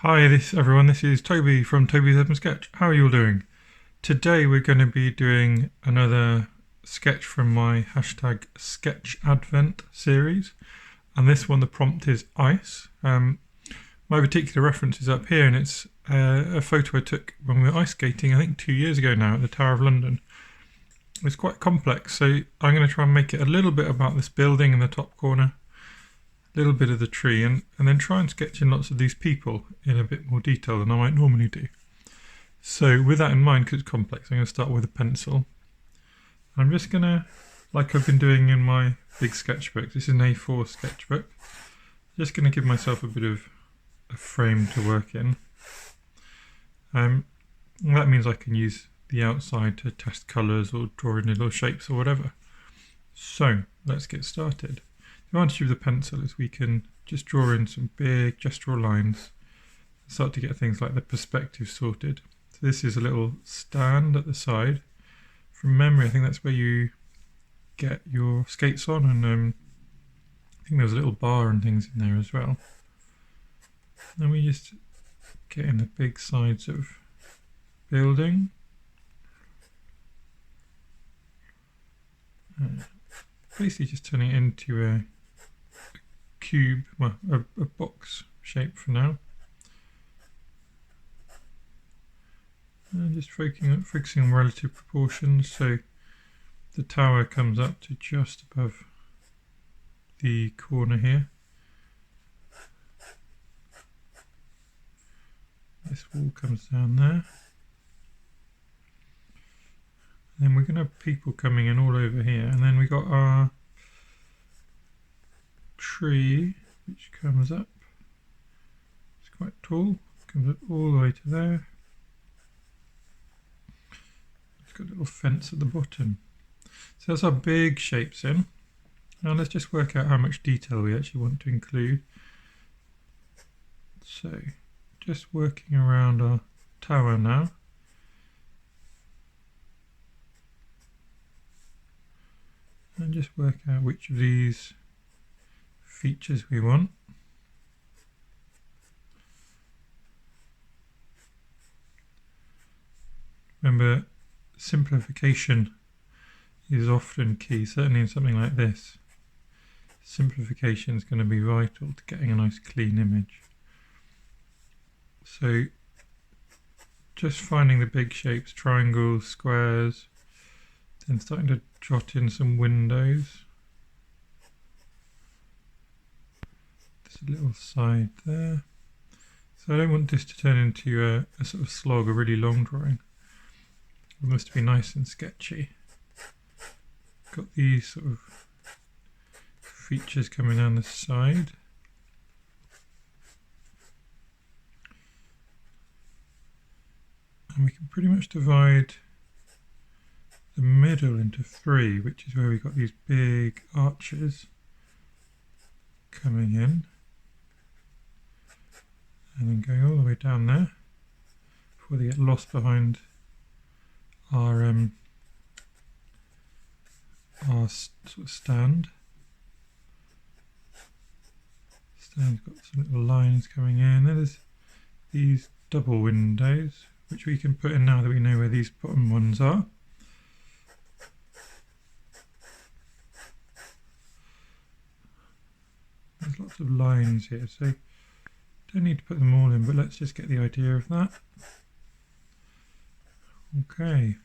Hi everyone, this is Toby from Toby's Urban Sketch. How are you all doing? Today we're going to be doing another sketch from my hashtag Sketch Advent series, and this one the prompt is ice. My particular reference is up here, and it's a photo I took when we were ice skating, I think 2 years ago now, at the Tower of London. It's quite complex, so I'm going to try and make it a little bit about this building in the top corner, a little bit of the tree, and then try and sketch in lots of these people in a bit more detail than I might normally do. So with that in mind, because it's complex, I'm going to start with a pencil. I'm just going to, like I've been doing in my big sketchbook, this is an A4 sketchbook, just going to give myself a bit of a frame to work in. That means I can use the outside to test colours or draw in little shapes or whatever. So let's get started. The advantage of the pencil is we can just draw in some big gestural lines and start to get things like the perspective sorted. So this is a little stand at the side. From memory, I think that's where you get your skates on, and I think there's a little bar and things in there as well. Then we just get in the big sides of building. Basically just turning it into a cube, well, a box shape for now. And just focusing on relative proportions, so the tower comes up to just above the corner here. This wall comes down there. And then we're going to have people coming in all over here, and then we got our tree which comes up. It's quite tall, comes up all the way to there. It's got a little fence at the bottom. So that's our big shapes in. Now let's just work out how much detail we actually want to include. So just working around our tower now. And just work out which of these features we want. Remember, simplification is often key, certainly in something like this. Simplification is going to be vital to getting a nice clean image. So just finding the big shapes, triangles, squares, then starting to jot in some windows. There's a little side there. So I don't want this to turn into a sort of slog, a really long drawing. It wants to be nice and sketchy. Got these sort of features coming down the side. And we can pretty much divide the middle into three, which is where we've got these big arches coming in and then going all the way down there before they get lost behind our sort of stand. Stand's got some little lines coming in. Then there's these double windows which we can put in now that we know where these bottom ones are. There's lots of lines here, so don't need to put them all in, but let's just get the idea of that. Okay,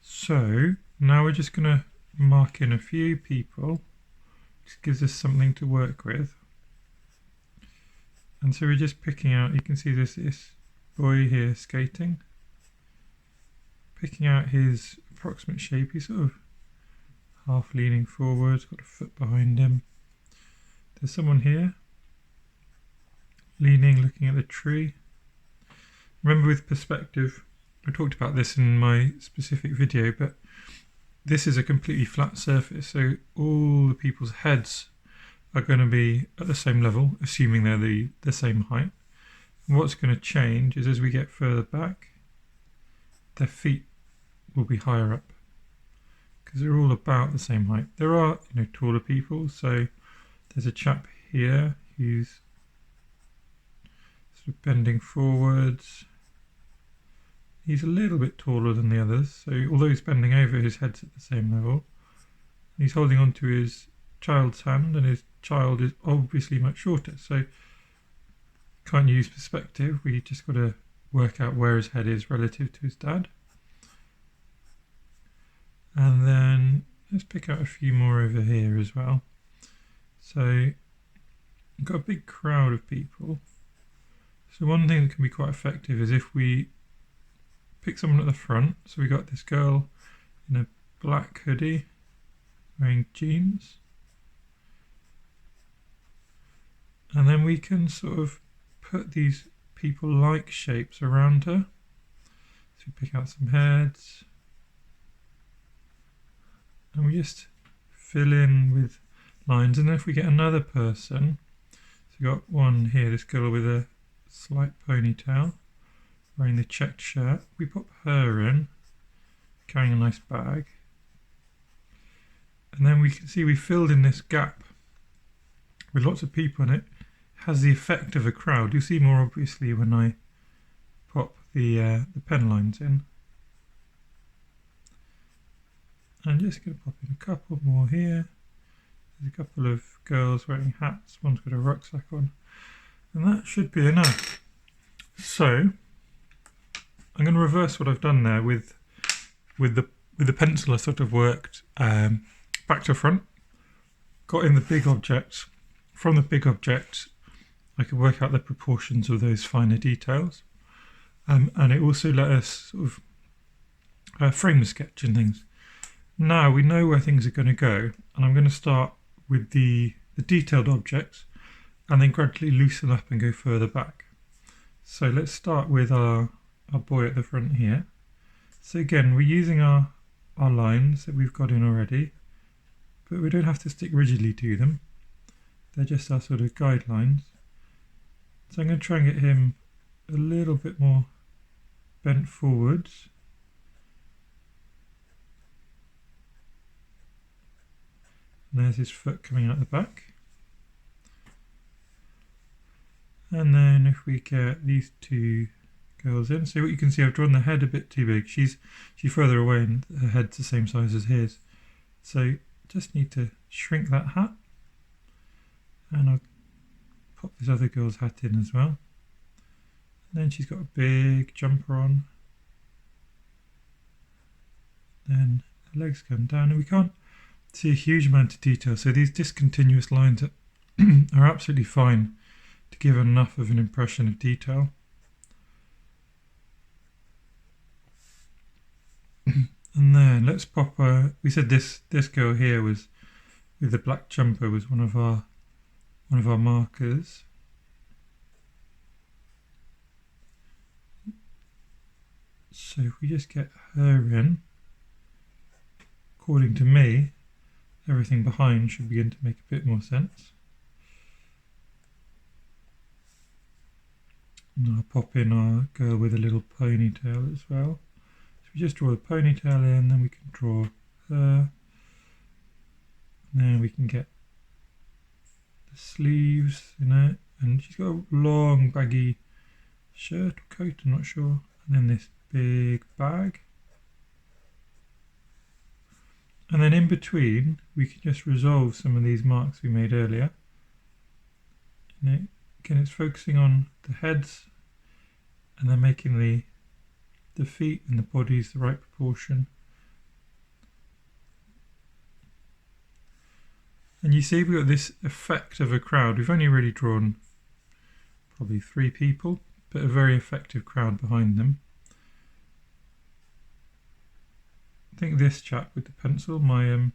so now we're just going to mark in a few people, which gives us something to work with. And so we're just picking out, you can see this boy here skating, picking out his approximate shape. He's sort of half leaning forward, got a foot behind him. There's someone here, leaning, looking at the tree. Remember, with perspective, I talked about this in my specific video, but this is a completely flat surface, so all the people's heads are going to be at the same level, assuming they're the same height. And what's going to change is as we get further back, their feet will be higher up, because they're all about the same height. There are, taller people, so there's a chap here who's sort of bending forwards. He's a little bit taller than the others, so although he's bending over, his head's at the same level. He's holding onto his child's hand, and his child is obviously much shorter, so can't use perspective. We just got to work out where his head is relative to his dad. And then let's pick out a few more over here as well. So we've got a big crowd of people. So one thing that can be quite effective is if we pick someone at the front. So we got this girl in a black hoodie wearing jeans. And then we can sort of put these people-like shapes around her. So we pick out some heads. And we just fill in with lines. And then if we get another person, so we got one here, this girl with a slight ponytail, wearing the checked shirt. We pop her in, carrying a nice bag. And then we can see we filled in this gap with lots of people in it. Has the effect of a crowd. You'll see more obviously when I pop the pen lines in. I'm just going to pop in a couple more here. There's a couple of girls wearing hats. One's got a rucksack on, and that should be enough. So I'm going to reverse what I've done there with the pencil. I sort of worked back to front, got in the big objects. From the big objects, I could work out the proportions of those finer details, and it also let us sort of frame the sketch and things. Now we know where things are going to go, and I'm going to start with the detailed objects and then gradually loosen up and go further back. So let's start with our boy at the front here. So again, we're using our lines that we've got in already, but we don't have to stick rigidly to them. They're just our sort of guidelines. So I'm going to try and get him a little bit more bent forwards. And there's his foot coming out the back. And then if we get these two girls in, so what you can see, I've drawn the head a bit too big. She's further away and her head's the same size as his. So just need to shrink that hat. And I'll pop this other girl's hat in as well. And then she's got a big jumper on. Then her legs come down, and we can't see a huge amount of detail, so these discontinuous lines are absolutely fine to give enough of an impression of detail. And then let's pop we said this girl here was with the black jumper was one of our markers. So if we just get her in, according to me, everything behind should begin to make a bit more sense. And I'll pop in our girl with a little ponytail as well. So we just draw the ponytail in, then we can draw her. Then we can get the sleeves in it, and she's got a long baggy shirt or coat, I'm not sure. And then this big bag. And then in between, we can just resolve some of these marks we made earlier. And again, it's focusing on the heads and then making the feet and the bodies the right proportion. And you see we've got this effect of a crowd. We've only really drawn probably 3 people, but a very effective crowd behind them. I think this chap with the pencil, the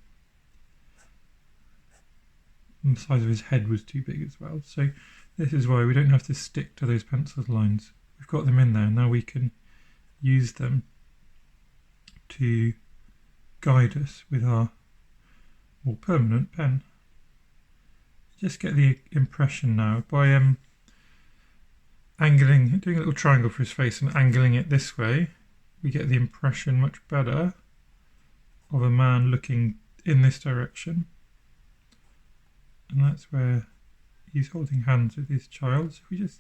size of his head was too big as well. So this is why we don't have to stick to those pencil lines. We've got them in there. Now we can use them to guide us with our more permanent pen. Just get the impression now by doing a little triangle for his face and angling it this way. We get the impression much better of a man looking in this direction, and that's where he's holding hands with his child. So if we just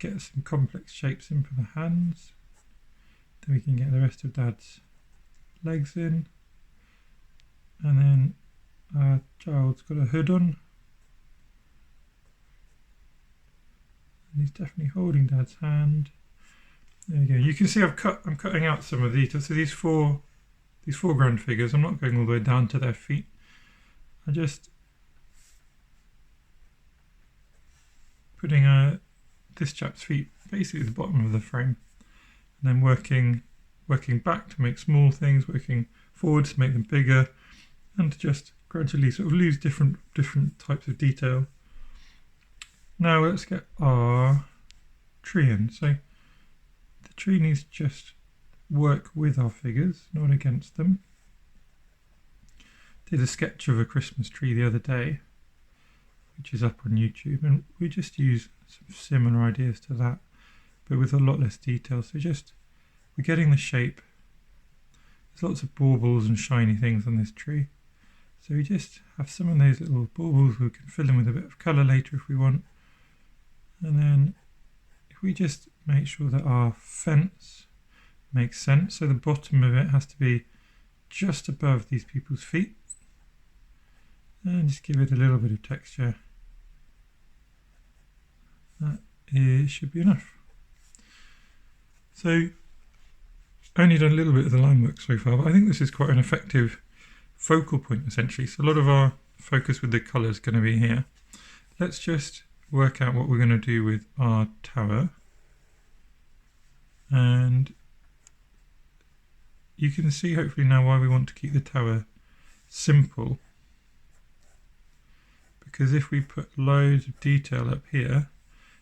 get some complex shapes in for the hands. Then we can get the rest of Dad's legs in. And then our child's got a hood on. And he's definitely holding Dad's hand. There you go. You can see I'm cutting out some of the details. So these foreground figures, I'm not going all the way down to their feet. I just putting this chap's feet basically at the bottom of the frame, and then working back to make small things, working forwards to make them bigger, and to just gradually sort of lose different types of detail. Now let's get our tree in. So the tree needs to just work with our figures, not against them. Did a sketch of a Christmas tree the other day, which is up on YouTube, and we just use some similar ideas to that, but with a lot less detail. So just we're getting the shape. There's lots of baubles and shiny things on this tree, so we just have some of those little baubles we can fill in with a bit of colour later if we want. And then if we just make sure that our fence makes sense, so the bottom of it has to be just above these people's feet, and just give it a little bit of texture. That should be enough. So only done a little bit of the line work so far, but I think this is quite an effective focal point essentially. So a lot of our focus with the colour is going to be here. Let's just work out what we're going to do with our tower. And you can see hopefully now why we want to keep the tower simple. Because if we put loads of detail up here,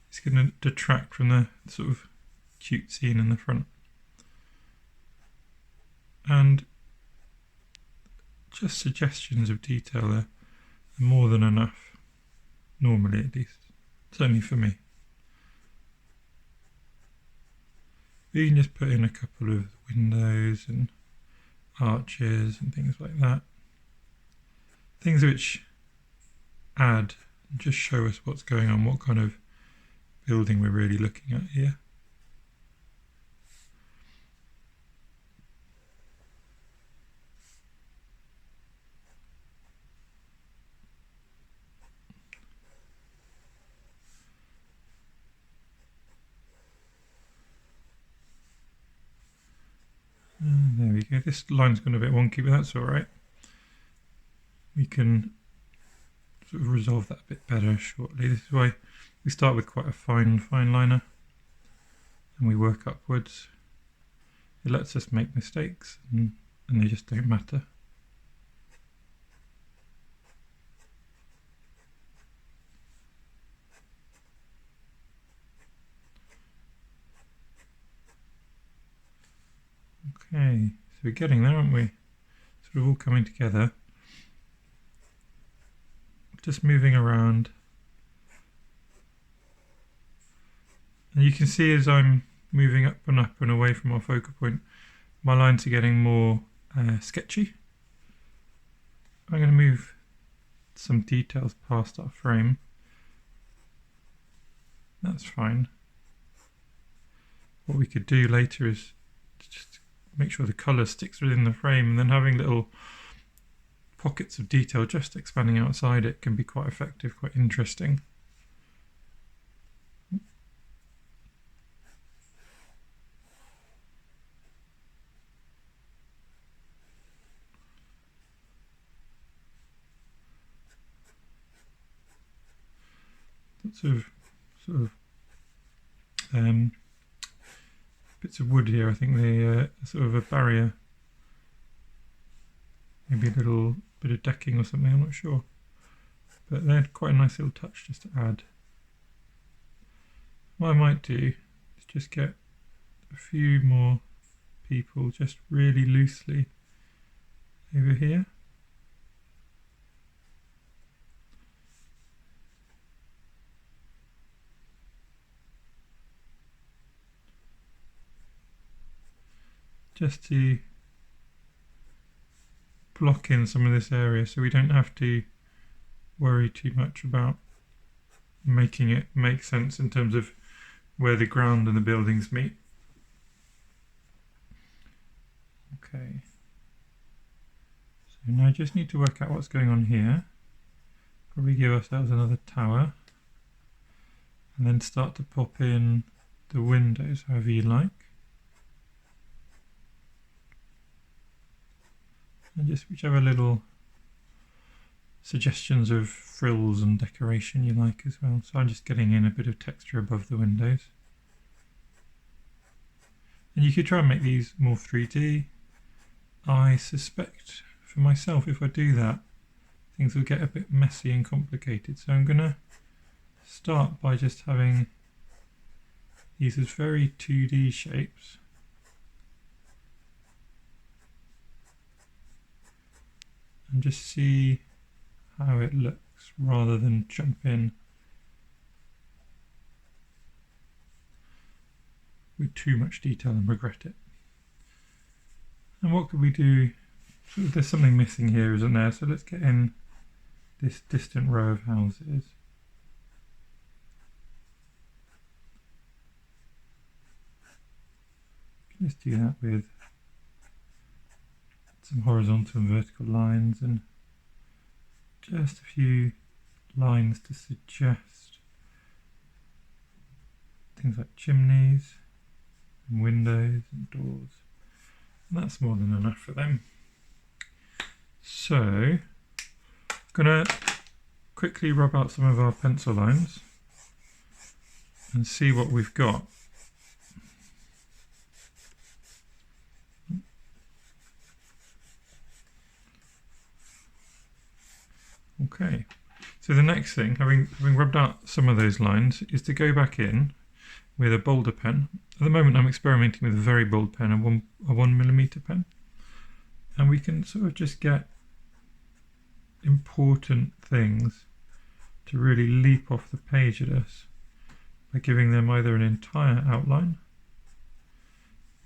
it's going to detract from the sort of cute scene in the front. And just suggestions of detail are more than enough, normally at least. Certainly for me. We can just put in a couple of windows and arches and things like that. Things which add and just show us what's going on, what kind of building we're really looking at here. And there we go. This line's gone a bit wonky, but that's all right. We can sort of resolve that a bit better shortly. This is why we start with quite a fine liner and we work upwards. It lets us make mistakes and they just don't matter. Okay, so we're getting there, aren't we? Sort of all coming together. Just moving around. And you can see as I'm moving up and away from our focal point, my lines are getting more sketchy. I'm going to move some details past our frame. That's fine. What we could do later is just make sure the colour sticks within the frame, and then having little pockets of detail just expanding outside it can be quite effective, quite interesting. Lots of sort of bits of wood here. I think they sort of a barrier, maybe a little bit of decking or something, I'm not sure, but they're quite a nice little touch just to add. What I might do is just get a few more people just really loosely over here. Just to block in some of this area so we don't have to worry too much about making it make sense in terms of where the ground and the buildings meet. Okay. So now I just need to work out what's going on here. Probably give ourselves another tower. And then start to pop in the windows however you like. And just whichever little suggestions of frills and decoration you like as well. So I'm just getting in a bit of texture above the windows. And you could try and make these more 3D. I suspect for myself, if I do that, things will get a bit messy and complicated. So I'm going to start by just having these as very 2D shapes. And just see how it looks rather than jump in with too much detail and regret it. And what could we do? So there's something missing here, isn't there? So let's get in this distant row of houses. Just do that with some horizontal and vertical lines and just a few lines to suggest things like chimneys and windows and doors. And that's more than enough for them. So I'm going to quickly rub out some of our pencil lines and see what we've got. Okay, so the next thing, having rubbed out some of those lines, is to go back in with a bolder pen. At the moment I'm experimenting with a very bold pen, a 1mm pen, and we can sort of just get important things to really leap off the page at us by giving them either an entire outline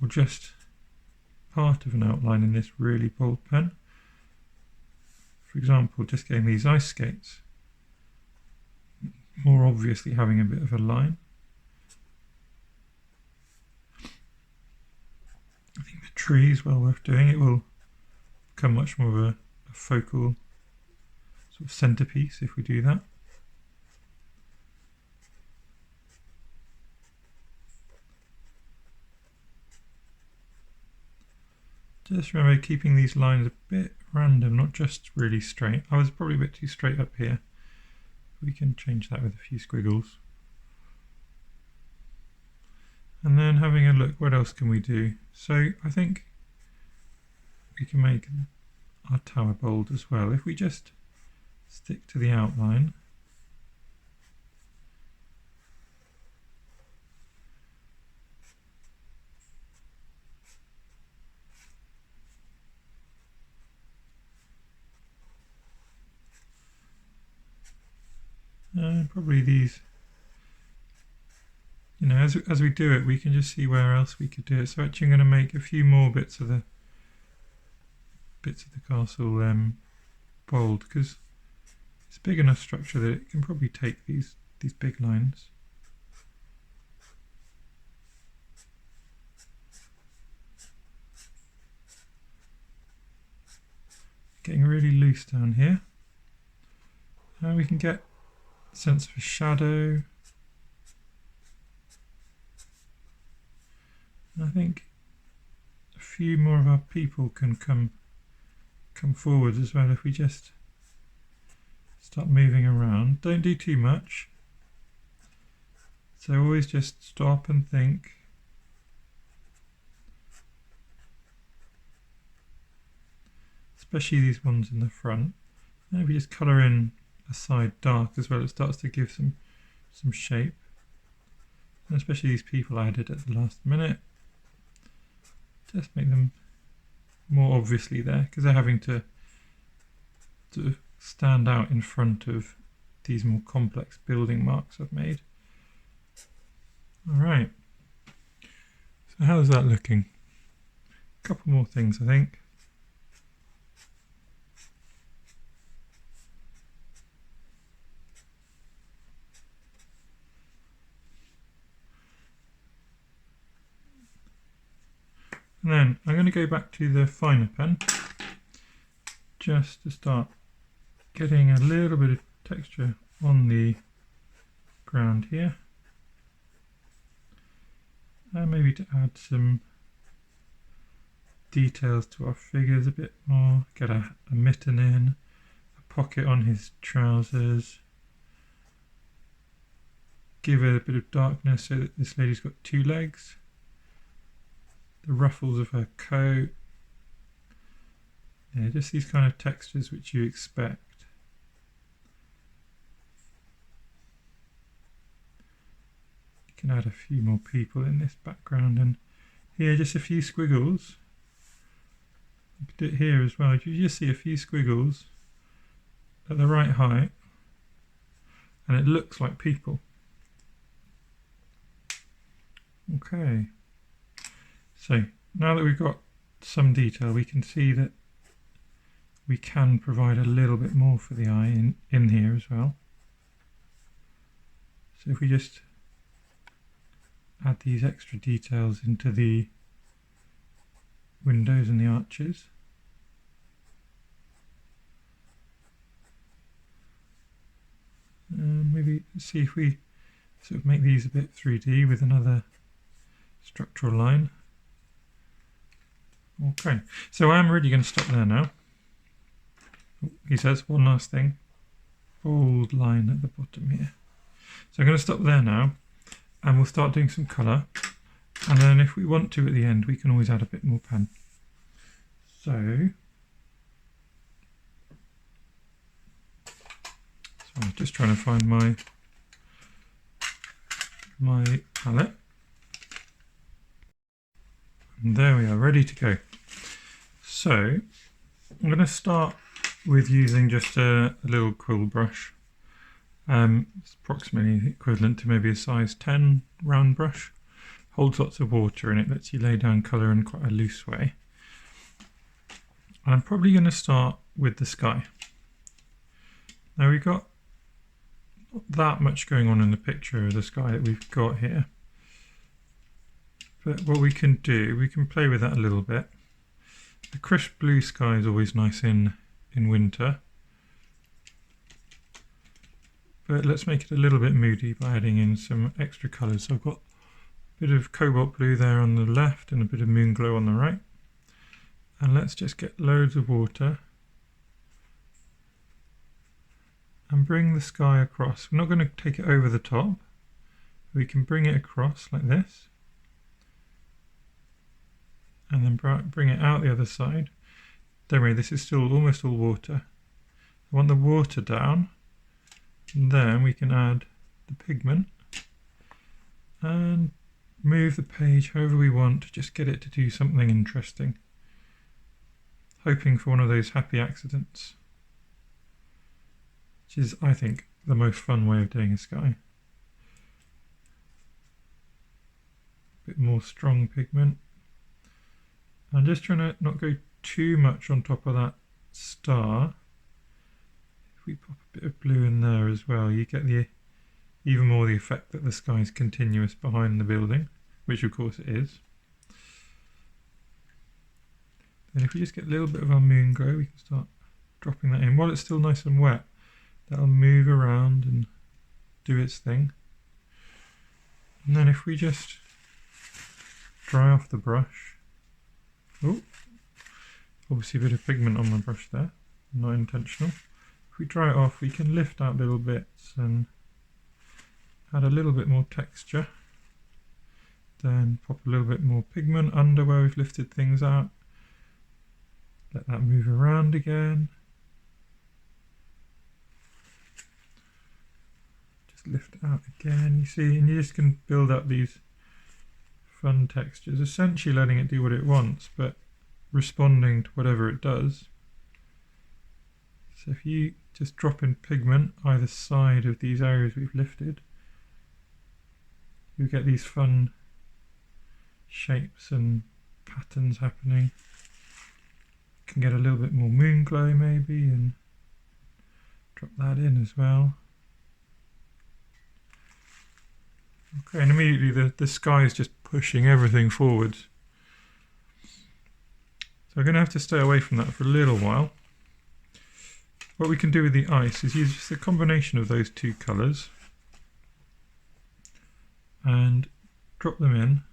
or just part of an outline in this really bold pen. For example, just getting these ice skates, more obviously having a bit of a line. I think the tree is well worth doing. It will become much more of a focal sort of centerpiece if we do that. Just remember keeping these lines a bit random, not just really straight. I was probably a bit too straight up here. We can change that with a few squiggles. And then having a look, what else can we do? So I think we can make our tower bold as well. If we just stick to the outline. And probably these, you know, as we do it, we can just see where else we could do it. So actually I'm going to make a few more bits of the castle bold, because it's a big enough structure that it can probably take these big lines. Getting really loose down here. Now we can get sense of a shadow. And I think a few more of our people can come forward as well if we just start moving around. Don't do too much. So always just stop and think. Especially these ones in the front. Maybe just colour in a side dark as well. It starts to give some shape. And especially these people I added at the last minute. Just make them more obviously there, because they're having to stand out in front of these more complex building marks I've made. Alright, so how's that looking? A couple more things I think. And then I'm going to go back to the finer pen just to start getting a little bit of texture on the ground here. And maybe to add some details to our figures a bit more. Get a mitten in, a pocket on his trousers. Give it a bit of darkness so that this lady's got two legs. The ruffles of her coat. Yeah, just these kind of textures which you expect. You can add a few more people in this background, and here just a few squiggles. You can do it here as well. You just see a few squiggles at the right height, and it looks like people. Okay. So now that we've got some detail, we can see that we can provide a little bit more for the eye in here as well. So if we just add these extra details into the windows and the arches. Maybe see if we sort of make these a bit 3D with another structural line. Okay, so I'm really going to stop there now. He says one last thing, bold line at the bottom here. So I'm going to stop there now, and we'll start doing some colour, and then if we want to at the end we can always add a bit more pen. So I'm just trying to find my palette. And there we are, ready to go. So I'm going to start with using just a little quill brush. It's approximately equivalent to maybe a size 10 round brush. Holds lots of water in it, lets you lay down colour in quite a loose way. And I'm probably going to start with the sky. Now we've got not that much going on in the picture of the sky that we've got here. But what we can do, we can play with that a little bit. The crisp blue sky is always nice in winter. But let's make it a little bit moody by adding in some extra colours. So I've got a bit of cobalt blue there on the left and a bit of moon glow on the right. And let's just get loads of water and bring the sky across. We're not going to take it over the top. We can bring it across like this. And then bring it out the other side. Don't worry, this is still almost all water. I want the water down, and then we can add the pigment and move the page however we want to just get it to do something interesting. Hoping for one of those happy accidents, which is, I think, the most fun way of doing a sky. A bit more strong pigment. I'm just trying to not go too much on top of that star. If we pop a bit of blue in there as well, you get even more the effect that the sky is continuous behind the building, which of course it is. Then if we just get a little bit of our moon glow, we can start dropping that in. While it's still nice and wet, that'll move around and do its thing. And then if we just dry off the brush, oh, obviously a bit of pigment on my brush there, not intentional. If we dry it off, we can lift out little bits and add a little bit more texture. Then pop a little bit more pigment under where we've lifted things out. Let that move around again. Just lift it out again, you see, and you just can build up these fun textures, essentially letting it do what it wants, but responding to whatever it does. So if you just drop in pigment either side of these areas we've lifted, you get these fun shapes and patterns happening. You can get a little bit more moon glow maybe and drop that in as well. Okay, and immediately the sky is just pushing everything forwards. So I'm going to have to stay away from that for a little while. What we can do with the ice is use just a combination of those two colours and drop them in,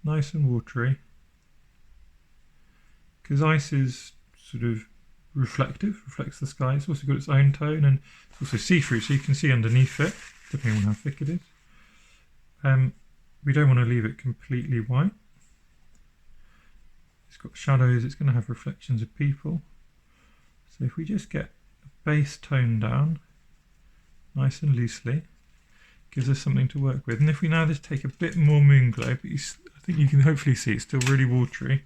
nice and watery, because ice is sort of reflective, reflects the sky. It's also got its own tone, and it's also see-through, so you can see underneath it, depending on how thick it is. We don't want to leave it completely white. It's got shadows, it's going to have reflections of people. So if we just get the base tone down, nice and loosely, gives us something to work with. And if we now just take a bit more moon glow, but I think you can hopefully see it's still really watery,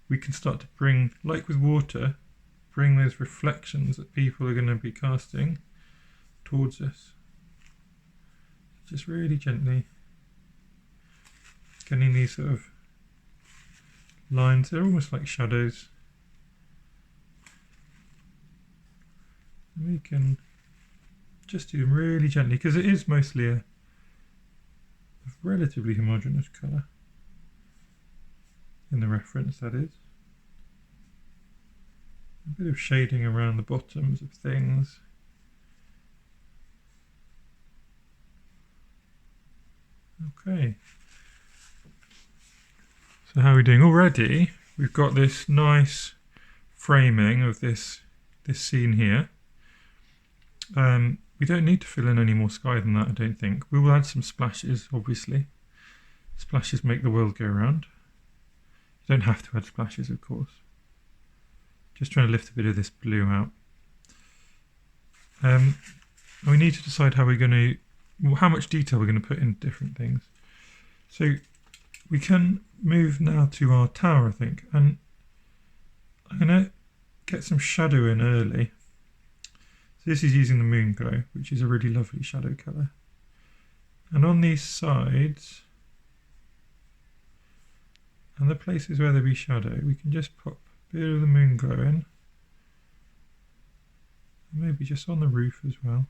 we can start to bring, like with water, bring those reflections that people are going to be casting towards us. Just really gently getting these sort of lines. They're almost like shadows. And we can just do them really gently, because it is mostly a relatively homogeneous colour in the reference, that is. A bit of shading around the bottoms of things. Okay. So how are we doing? Already we've got this nice framing of this scene here. We don't need to fill in any more sky than that, I don't think. We will add some splashes, obviously. Splashes make the world go round. You don't have to add splashes, of course. Just trying to lift a bit of this blue out. We need to decide how much detail we're going to put in different things. So we can move now to our tower, I think, and I'm going to get some shadow in early. So this is using the moon glow, which is a really lovely shadow colour. And on these sides and the places where there be shadow, we can just pop a bit of the moon glow in, and maybe just on the roof as well.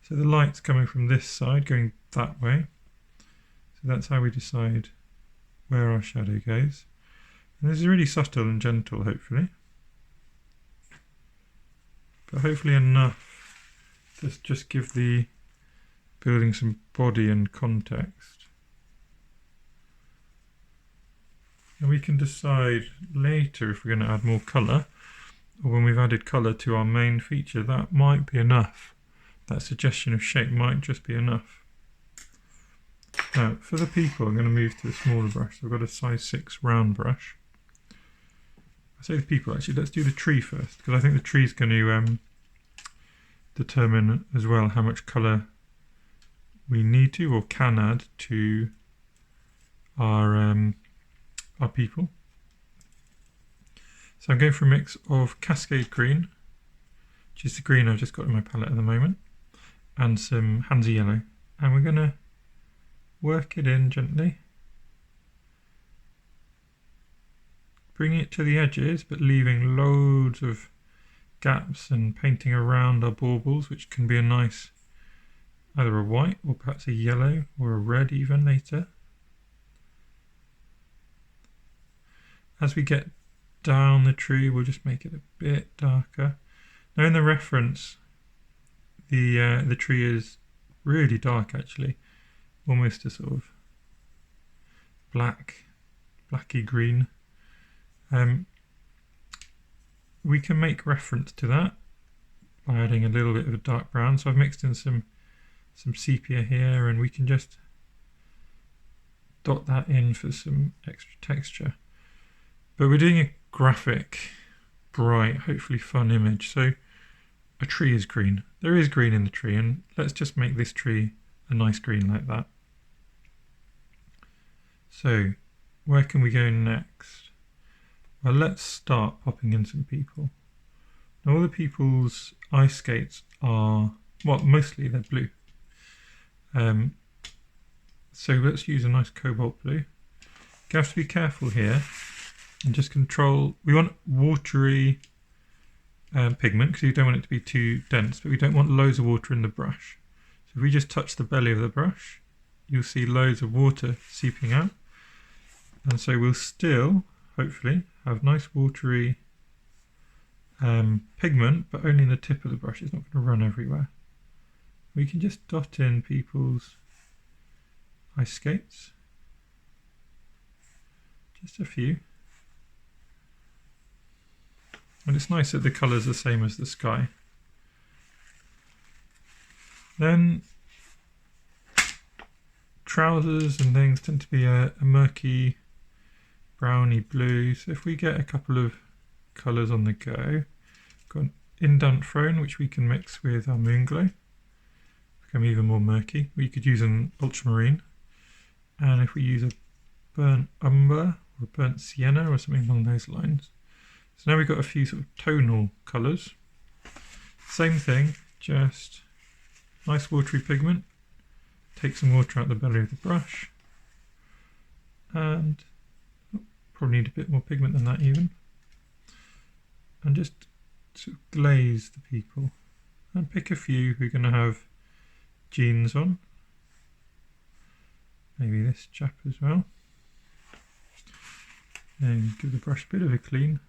So the light's coming from this side, going that way. So that's how we decide where our shadow goes. And this is really subtle and gentle, hopefully. But hopefully enough to just give the building some body and context. And we can decide later if we're going to add more colour, or when we've added colour to our main feature, that might be enough. That suggestion of shape might just be enough. Now, for the people, I'm going to move to a smaller brush. So I've got a size 6 round brush. I say the people, actually, let's do the tree first, because I think the tree is going to determine as well how much colour we need to or can add to our people. So I'm going for a mix of Cascade Green, which is the green I've just got in my palette at the moment, and some Hansa Yellow, and we're going to work it in gently, bringing it to the edges but leaving loads of gaps and painting around our baubles, which can be a nice either a white or perhaps a yellow or a red even later. As we get down the tree, we'll just make it a bit darker. Now in the reference, the tree is really dark actually, almost a sort of blacky green. We can make reference to that by adding a little bit of a dark brown. So I've mixed in some sepia here, and we can just dot that in for some extra texture. But we're doing a graphic, bright, hopefully fun image. So a tree is green. There is green in the tree, and let's just make this tree a nice green like that. So where can we go next? Well, let's start popping in some people. Now all the people's ice skates are, well, mostly they're blue. So let's use a nice cobalt blue. You have to be careful here and just control. We want watery pigment because you don't want it to be too dense, but we don't want loads of water in the brush. So if we just touch the belly of the brush, you'll see loads of water seeping out. And so we'll still, hopefully, have nice watery pigment, but only in the tip of the brush. It's not going to run everywhere. We can just dot in people's ice skates. Just a few. And it's nice that the colour's the same as the sky. Then trousers and things tend to be a murky browny blue. So if we get a couple of colours on the go, got an indent throne which we can mix with our Moonglow, become even more murky. We could use an ultramarine, and if we use a burnt umber or burnt sienna or something along those lines. So now we've got a few sort of tonal colours. Same thing, just nice watery pigment. Take some water out the belly of the brush, and probably need a bit more pigment than that even. And just sort of glaze the people. And pick a few who are going to have jeans on. Maybe this chap as well. And give the brush a bit of a clean.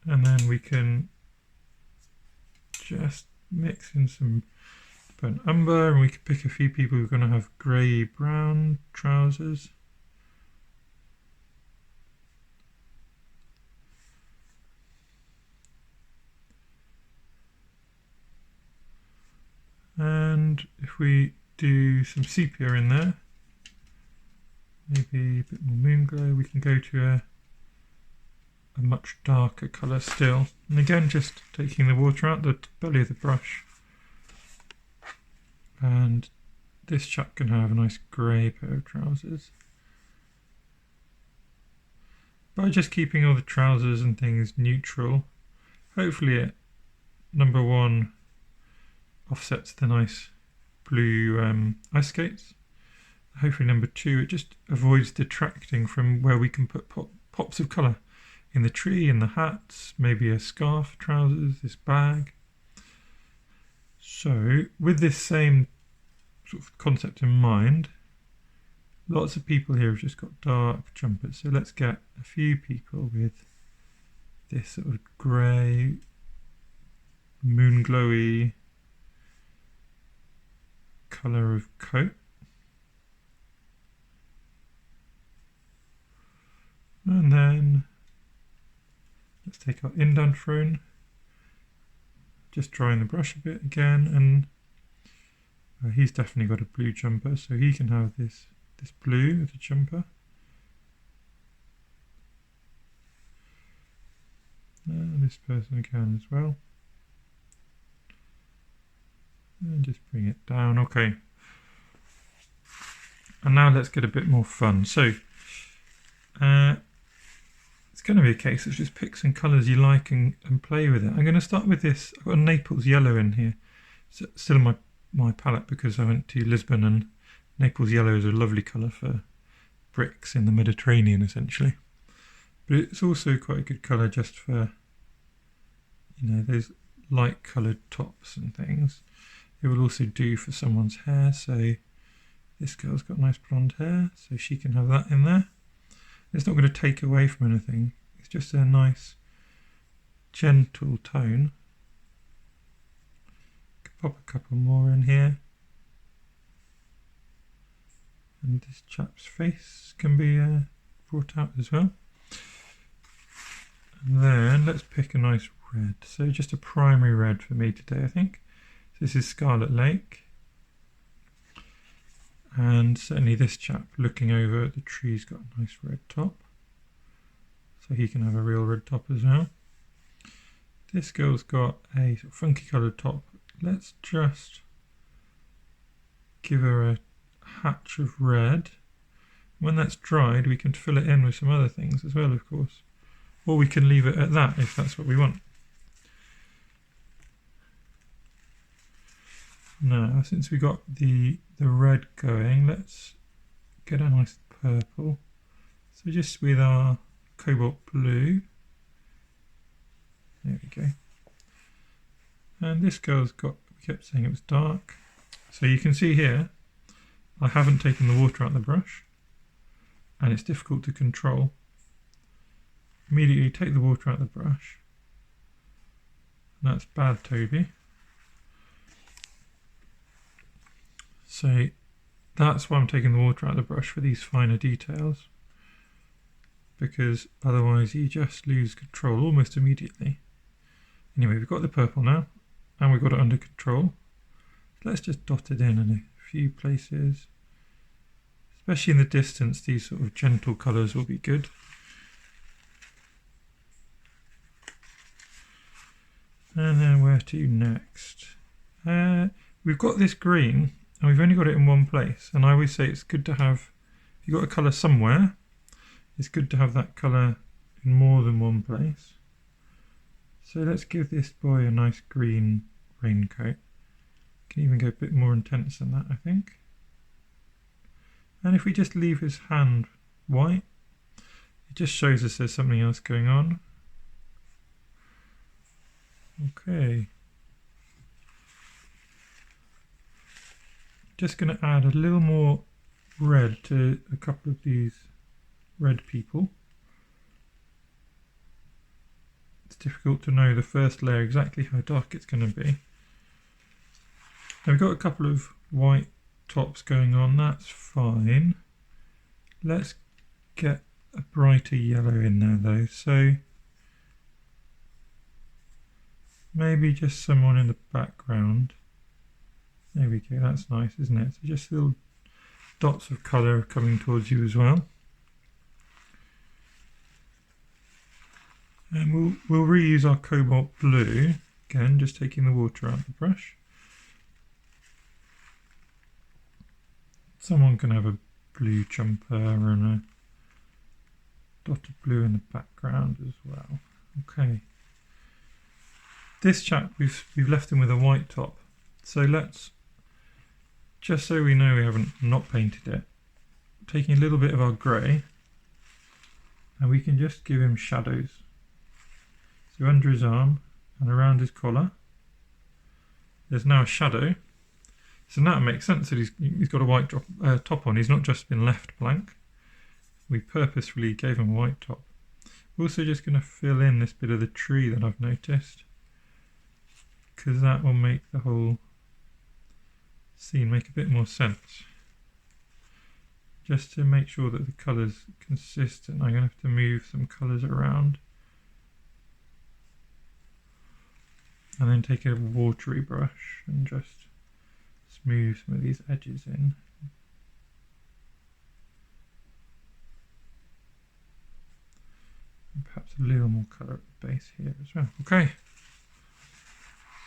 And then we can just mix in some burnt umber, and we can pick a few people who are going to have grey-brown trousers. And if we do some sepia in there, maybe a bit more Moonglow, we can go to a much darker colour still. And again, just taking the water out the belly of the brush. And this chap can have a nice grey pair of trousers. By just keeping all the trousers and things neutral, hopefully it, number one, offsets the nice blue ice skates. Hopefully number two, it just avoids detracting from where we can put pops of colour in the tree, in the hats, maybe a scarf, trousers, this bag. So with this same sort of concept in mind, lots of people here have just got dark jumpers. So let's get a few people with this sort of grey, moon glowy colour of coat. And then let's take our indent throne, just drying the brush a bit again, and he's definitely got a blue jumper, so he can have this blue as a jumper. And this person can as well. And just bring it down, okay. And now let's get a bit more fun. So it's going to be a case of just pick some colours you like and play with it. I'm going to start with this. I've got a Naples yellow in here. It's still in my palette because I went to Lisbon, and Naples yellow is a lovely colour for bricks in the Mediterranean essentially. But it's also quite a good colour just for, you know, those light coloured tops and things. It will also do for someone's hair. So this girl's got nice blonde hair, so she can have that in there. It's not going to take away from anything. It's just a nice, gentle tone. Could pop a couple more in here. And this chap's face can be brought out as well. And then let's pick a nice red. So just a primary red for me today, I think. So this is Scarlet Lake. And certainly this chap looking over at the tree's got a nice red top. So he can have a real red top as well. This girl's got a sort of funky coloured top. Let's just give her a hatch of red. When that's dried, we can fill it in with some other things as well, of course. Or we can leave it at that if that's what we want. Now, since we got the red going, let's get a nice purple. So just with our cobalt blue. There we go. And this girl's got, we kept saying it was dark. So you can see here, I haven't taken the water out of the brush, and it's difficult to control. Immediately take the water out of the brush. That's bad, Toby. So that's why I'm taking the water out of the brush, for these finer details, because otherwise you just lose control almost immediately. Anyway, we've got the purple now, and we've got it under control. Let's just dot it in a few places. Especially in the distance, these sort of gentle colours will be good. And then where to next? We've got this green, and we've only got it in one place. And I always say it's good to have, if you've got a colour somewhere, it's good to have that colour in more than one place. So let's give this boy a nice green raincoat. Can even go a bit more intense than that, I think. And if we just leave his hand white, it just shows us there's something else going on. Okay. Just going to add a little more red to a couple of these red people. It's difficult to know the first layer exactly how dark it's going to be. Now we've got a couple of white tops going on, that's fine. Let's get a brighter yellow in there though, so maybe just someone in the background. There we go, that's nice, isn't it? So just little dots of colour coming towards you as well. And we'll reuse our cobalt blue, again just taking the water out of the brush. Someone can have a blue jumper and a dot of blue in the background as well. Okay. This chap, we've left him with a white top. So let's, just so we know we haven't not painted it, taking a little bit of our grey, and we can just give him shadows. So under his arm and around his collar, there's now a shadow. So now it makes sense that he's got a white top on. He's not just been left blank. We purposefully gave him a white top. We're also just going to fill in this bit of the tree that I've noticed, because that will make the whole scene make a bit more sense. Just to make sure that the colour's consistent, I'm going to have to move some colours around. And then take a watery brush and just smooth some of these edges in. And perhaps a little more colour at the base here as well. Okay.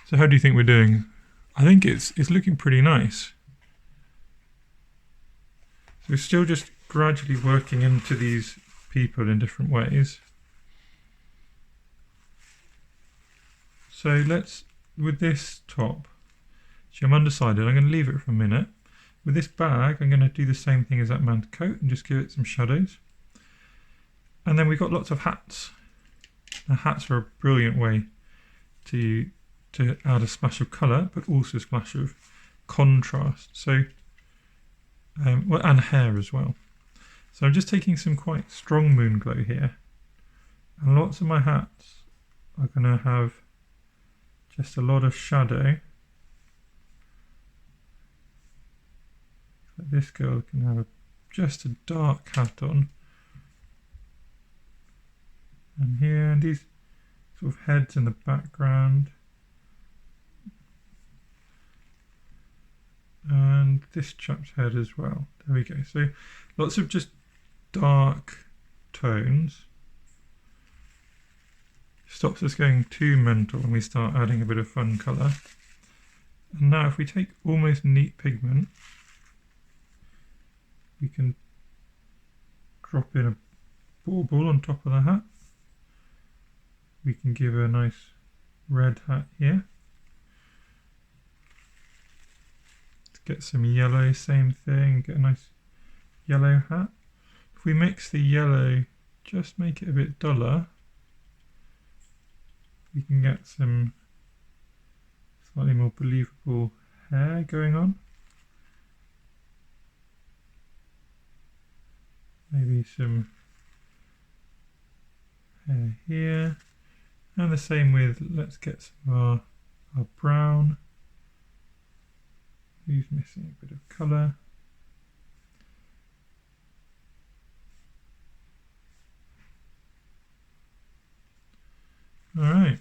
So how do you think we're doing? I think it's looking pretty nice. So we're still just gradually working into these people in different ways. So let's, with this top, so I'm undecided, I'm going to leave it for a minute. With this bag, I'm going to do the same thing as that man's coat and just give it some shadows. And then we've got lots of hats. Now hats are a brilliant way to add a splash of colour, but also a splash of contrast. So, well, and hair as well. So I'm just taking some quite strong moon glow here. And lots of my hats are going to have just a lot of shadow. So this girl can have just a dark hat on. And here, and these sort of heads in the background. And this chap's head as well. There we go. So lots of just dark tones. Stops us going too mental when we start adding a bit of fun colour. And now if we take almost neat pigment, we can drop in a bauble on top of the hat. We can give a nice red hat here. Let's get some yellow, same thing, get a nice yellow hat. If we mix the yellow, just make it a bit duller, we can get some slightly more believable hair going on. maybe some hair here. And the same with, let's get some of our brown. Who's missing a bit of colour? Alright.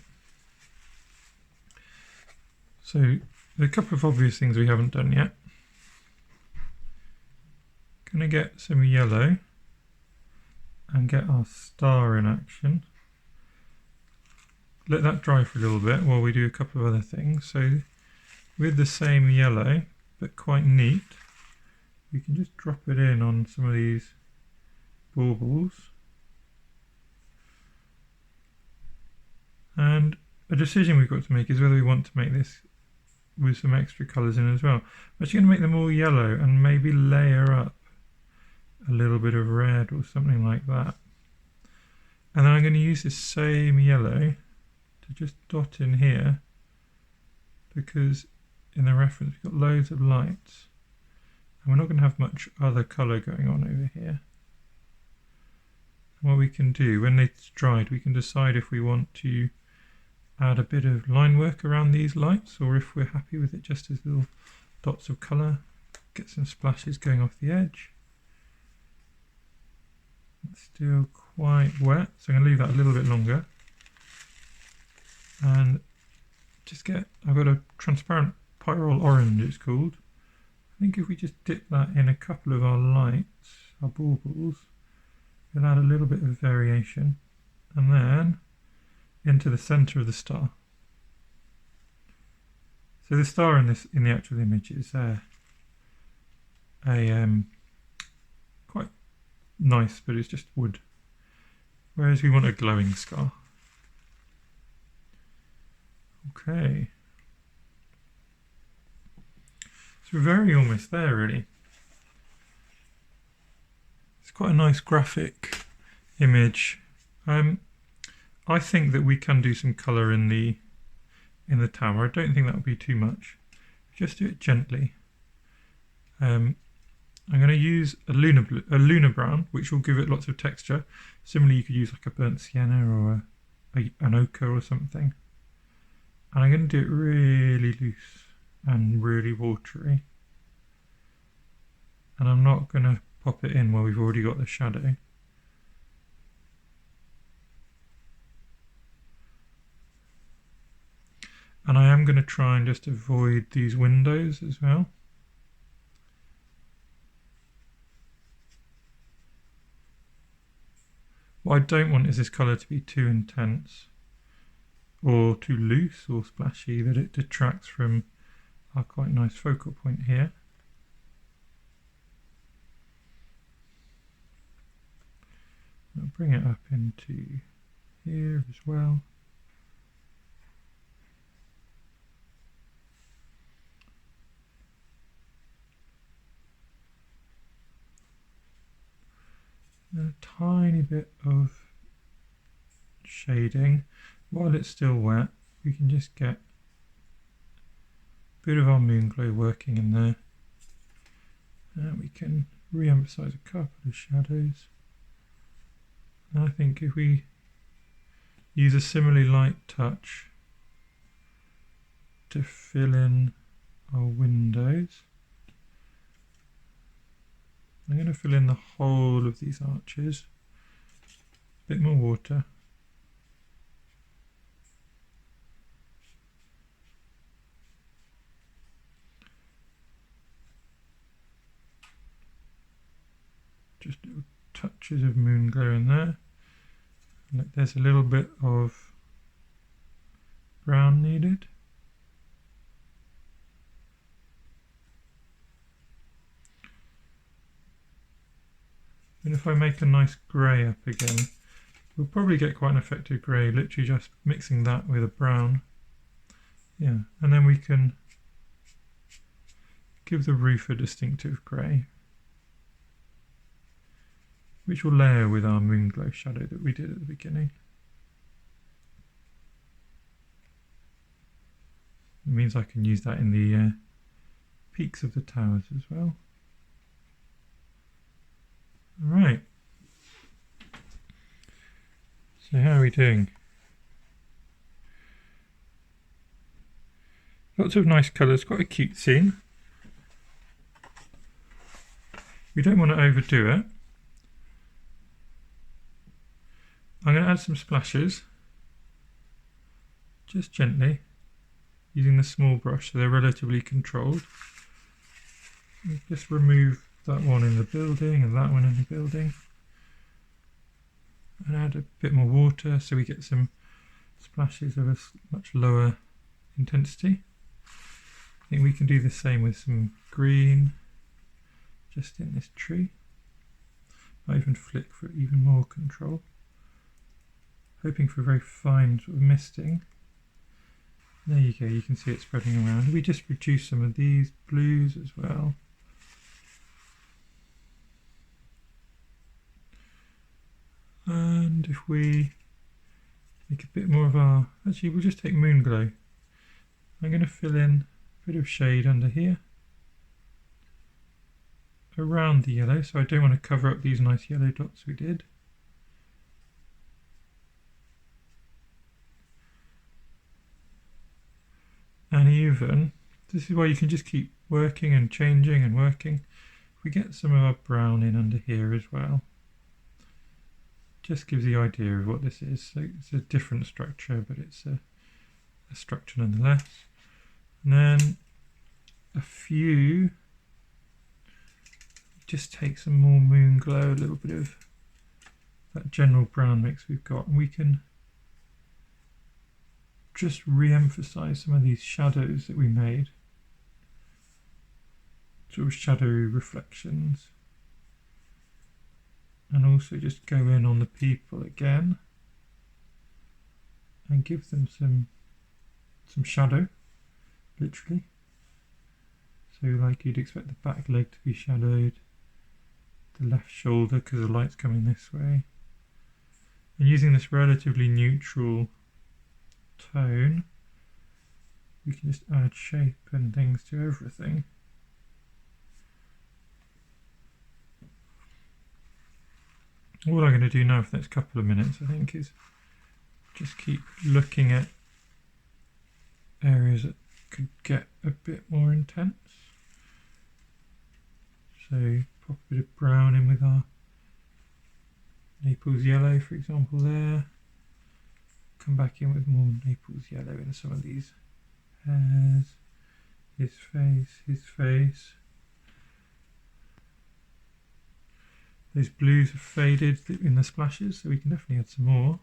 So, there are a couple of obvious things we haven't done yet. Gonna get some yellow and get our star in action. Let that dry for a little bit while we do a couple of other things. So with the same yellow, but quite neat, we can just drop it in on some of these baubles. And a decision we've got to make is whether we want to make this with some extra colours in as well. I'm actually going to make them all yellow and maybe layer up a little bit of red or something like that. And then I'm going to use this same yellow to just dot in here, because in the reference we've got loads of lights and we're not going to have much other colour going on over here. And what we can do, when it's dried, we can decide if we want to add a bit of line work around these lights, or if we're happy with it just as little dots of colour. Get some splashes going off the edge. It's still quite wet, so I'm going to leave that a little bit longer. And just I've got a transparent pyrrole orange, it's called. I think if we just dip that in a couple of our lights, our baubles, it'll add a little bit of variation. And then into the centre of the star. So the star in the actual image is quite nice, but it's just wood. Whereas we want a glowing star. Okay. So we're very almost there, really. It's quite a nice graphic image. I think that we can do some colour in the tower. I don't think that would be too much. Just do it gently. I'm going to use a lunar brown, which will give it lots of texture. Similarly, you could use like a burnt sienna or an ochre or something. And I'm going to do it really loose and really watery. And I'm not going to pop it in where we've already got the shadow. And I am going to try and just avoid these windows as well. What I don't want is this colour to be too intense or too loose or splashy that it detracts from our quite nice focal point here. I'll bring it up into here as well. A tiny bit of shading. While it's still wet, we can just get a bit of our moon glow working in there. And we can re-emphasize a couple of shadows. And I think if we use a similarly light touch to fill in our windows, I'm going to fill in the whole of these arches. A bit more water. Just little touches of moon glow in there. Look, there's a little bit of brown needed. And if I make a nice grey up again, we'll probably get quite an effective grey, literally just mixing that with a brown. Yeah, and then we can give the roof a distinctive grey, which will layer with our moon glow shadow that we did at the beginning. It means I can use that in the peaks of the towers as well. Alright, So how are we doing? Lots of nice colours, quite a cute scene. We don't want to overdo it. I'm going to add some splashes, just gently, using the small brush so they're relatively controlled. Just remove that one in the building and that one in the building. And add a bit more water so we get some splashes of a much lower intensity. I think we can do the same with some green just in this tree. I even flick for even more control. Hoping for a very fine sort of misting. There you go, you can see it spreading around. We just reduce some of these blues as well. And if we make a bit more of our, actually we'll just take moon glow. I'm going to fill in a bit of shade under here around the yellow, so I don't want to cover up these nice yellow dots we did. And even, this is why you can just keep working and changing and working. We get some of our brown in under here as well. Just gives the idea of what this is. So it's a different structure, but it's a structure nonetheless. And then a few, just take some more moon glow, a little bit of that general brown mix we've got, and we can just re-emphasize some of these shadows that we made, sort of shadowy reflections, and also just go in on the people again and give them some shadow, literally. So like you'd expect the back leg to be shadowed, the left shoulder because the light's coming this way. And using this relatively neutral tone, we can just add shape and things to everything. All I'm going to do now for the next couple of minutes, I think, is just keep looking at areas that could get a bit more intense. So pop a bit of brown in with our Naples yellow, for example, there. Come back in with more Naples yellow in some of these hairs, his face. Those blues have faded in the splashes, so we can definitely add some more.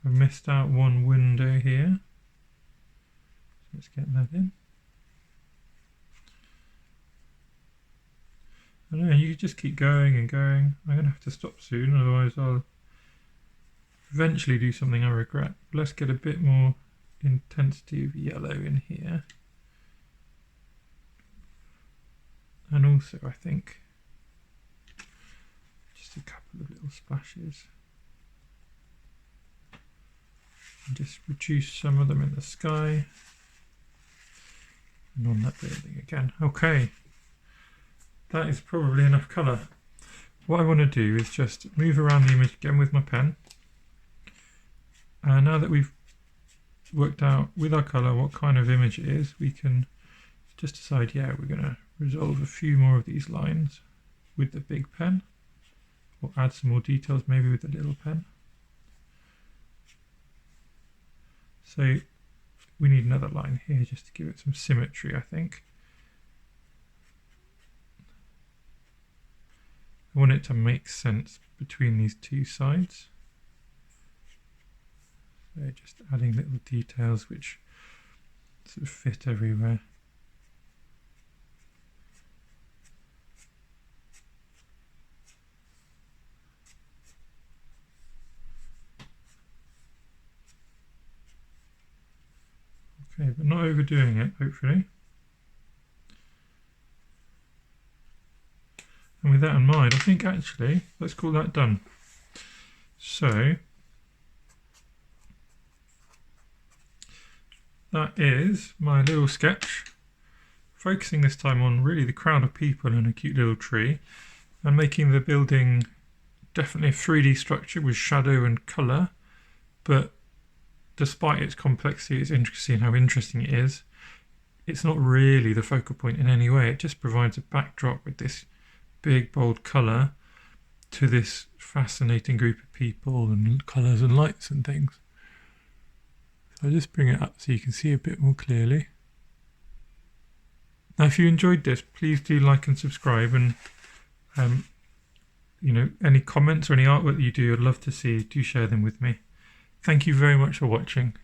I've missed out one window here, so let's get that in. I don't know, you just keep going and going. I'm going to have to stop soon, otherwise I'll eventually do something I regret. But let's get a bit more intensity of yellow in here. And also, I think, just a couple of little splashes. And just reduce some of them in the sky. And on that building again. Okay. That is probably enough colour. What I want to do is just move around the image again with my pen. And now that we've worked out with our colour what kind of image it is, we can just decide, yeah, we're going to resolve a few more of these lines with the big pen, or add some more details maybe with the little pen. So we need another line here just to give it some symmetry, I think. I want it to make sense between these two sides. So just adding little details which sort of fit everywhere. Okay, but not overdoing it, hopefully. And with that in mind, I think actually, let's call that done. So, that is my little sketch focusing this time on really the crowd of people and a cute little tree, and making the building definitely a 3D structure with shadow and colour, but despite its complexity, its intricacy and how interesting it is, it's not really the focal point in any way. It just provides a backdrop with this big bold colour to this fascinating group of people and colours and lights and things. So I'll just bring it up so you can see a bit more clearly. Now if you enjoyed this, please do like and subscribe, and any comments or any artwork that you do, I'd love to see. Do share them with me. Thank you very much for watching.